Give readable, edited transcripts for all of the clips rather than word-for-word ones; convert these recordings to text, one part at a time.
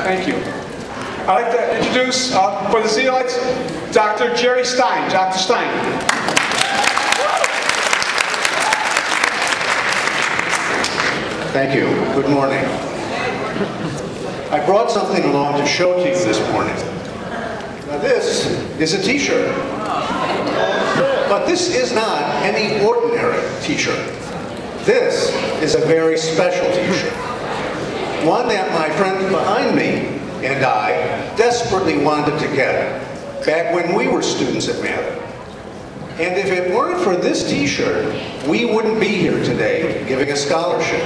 Thank you. I'd like to introduce, for the Zeolites, Dr. Gerry Stein. Dr. Stein. Thank you. Good morning. I brought something along to show to you this morning. Now this is a t-shirt. But this is not any ordinary t-shirt. This is a very special t-shirt. One that my friend behind me and I desperately wanted to get back when we were students at Mather. And if it weren't for this t-shirt, we wouldn't be here today giving a scholarship.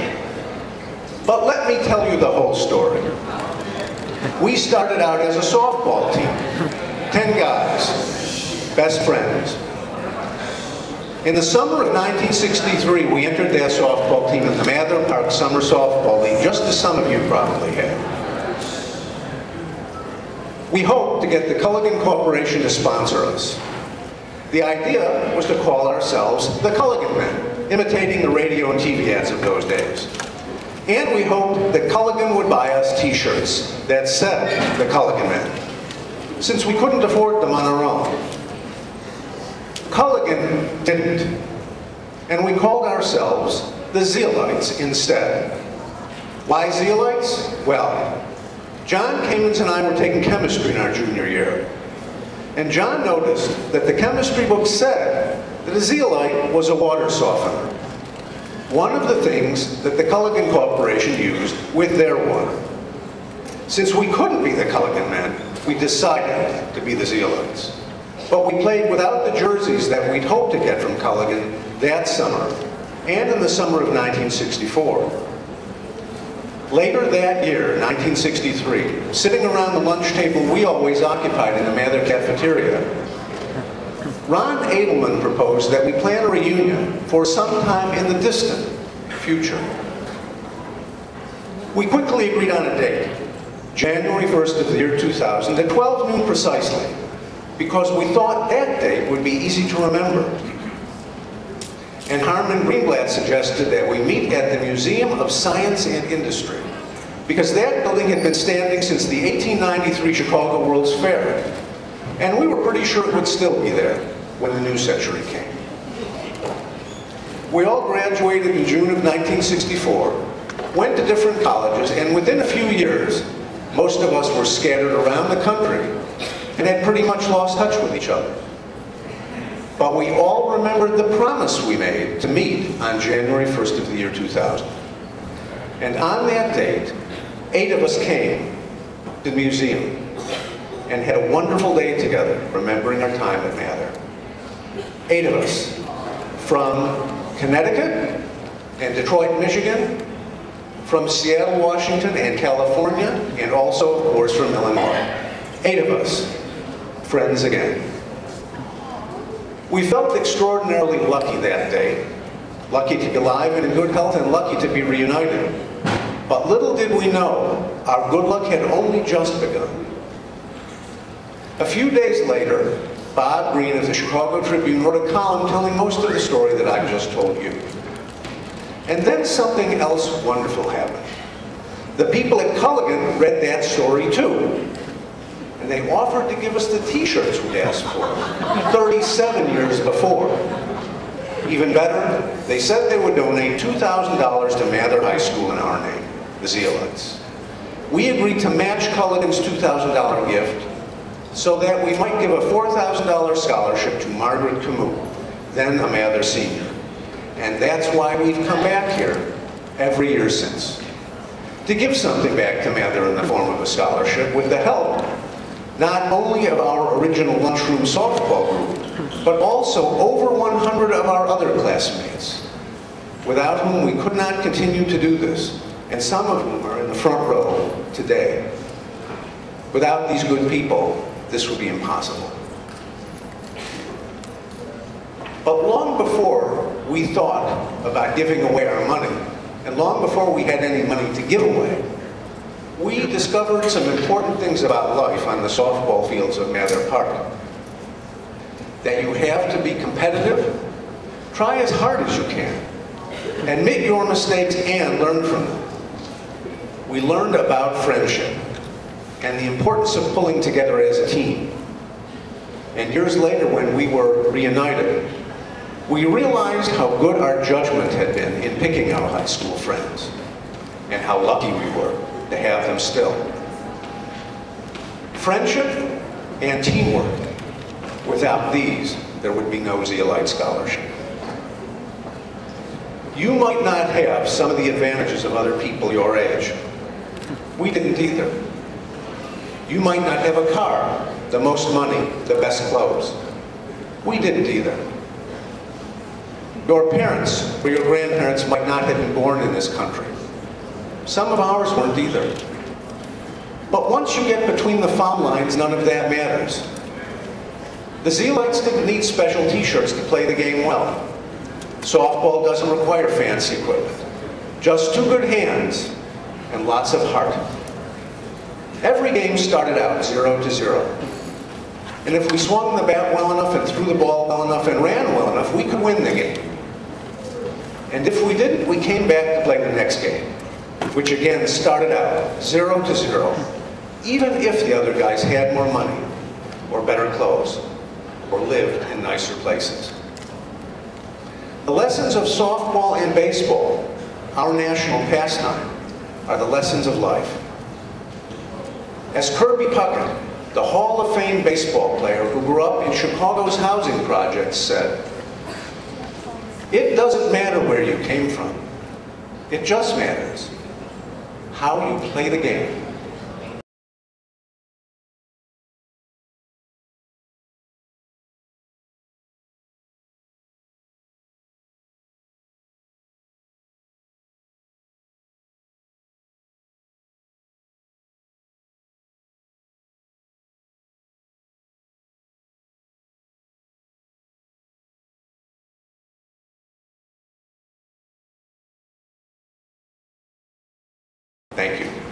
But let me tell you the whole story. We started out as a softball team, 10 guys, best friends. In the summer of 1963, we entered that softball team in the Mather Park Summer Softball League, just as some of you probably have. We hoped to get the Culligan Corporation to sponsor us. The idea was to call ourselves the Culligan Men, imitating the radio and TV ads of those days. And we hoped that Culligan would buy us t-shirts that said the Culligan Men, since we couldn't afford them on our own. Culligan didn't, and we called ourselves the Zeolites instead. Why Zeolites? Well, John Kamens and I were taking chemistry in our junior year, and John noticed that the chemistry book said that a zeolite was a water softener, one of the things that the Culligan Corporation used with their water. Since we couldn't be the Culligan Men, we decided to be the Zeolites. But we played without the jerseys that we'd hoped to get from Culligan that summer, and in the summer of 1964. Later that year, 1963, sitting around the lunch table we always occupied in the Mather cafeteria, Ron Edelman proposed that we plan a reunion for some time in the distant future. We quickly agreed on a date, January 1st of the year 2000 at 12 noon precisely, because we thought that date would be easy to remember. And Harmon Greenblatt suggested that we meet at the Museum of Science and Industry, because that building had been standing since the 1893 Chicago World's Fair, and we were pretty sure it would still be there when the new century came. We all graduated in June of 1964, went to different colleges, and within a few years, most of us were scattered around the country and had pretty much lost touch with each other. But we all remembered the promise we made to meet on January 1st of the year 2000. And on that date, 8 of us came to the museum and had a wonderful day together, remembering our time at Mather. 8 of us, from Connecticut and Detroit, Michigan, from Seattle, Washington, and California, and also, of course, from Illinois. 8 of us, friends again. We felt extraordinarily lucky that day, lucky to be alive and in good health, and lucky to be reunited. But little did we know, our good luck had only just begun. A few days later, Bob Green of the Chicago Tribune wrote a column telling most of the story that I've just told you. And then something else wonderful happened. The people at Culligan read that story too. And they offered to give us the t-shirts we'd asked for 37 years before. Even better, they said they would donate $2,000 to Mather High School in our name, the Zeolites. We agreed to match Culligan's $2,000 gift so that we might give a $4,000 scholarship to Margaret Camus, then a Mather senior. And that's why we've come back here every year since, to give something back to Mather in the form of a scholarship with the help not only of our original lunchroom softball group, but also over 100 of our other classmates, without whom we could not continue to do this, and some of whom are in the front row today. Without these good people, this would be impossible. But long before we thought about giving away our money, and long before we had any money to give away, we discovered some important things about life on the softball fields of Mather Park. That you have to be competitive, try as hard as you can, admit your mistakes and learn from them. We learned about friendship, and the importance of pulling together as a team. And years later, when we were reunited, we realized how good our judgment had been in picking our high school friends, and how lucky we were to have them still. Friendship and teamwork. Without these, there would be no Zeolite Scholarship. You might not have some of the advantages of other people your age. We didn't either. You might not have a car, the most money, the best clothes. We didn't either. Your parents or your grandparents might not have been born in this country. Some of ours weren't either. But once you get between the foul lines, none of that matters. The Zeolites didn't need special t-shirts to play the game well. Softball doesn't require fancy equipment. Just two good hands and lots of heart. Every game started out 0-0. And if we swung the bat well enough and threw the ball well enough and ran well enough, we could win the game. And if we didn't, we came back to play the next game, which again started out 0-0, even if the other guys had more money, or better clothes, or lived in nicer places. The lessons of softball and baseball, our national pastime, are the lessons of life. As Kirby Puckett, the Hall of Fame baseball player who grew up in Chicago's housing projects, said, "It doesn't matter where you came from. It just matters how you play the game." Thank you.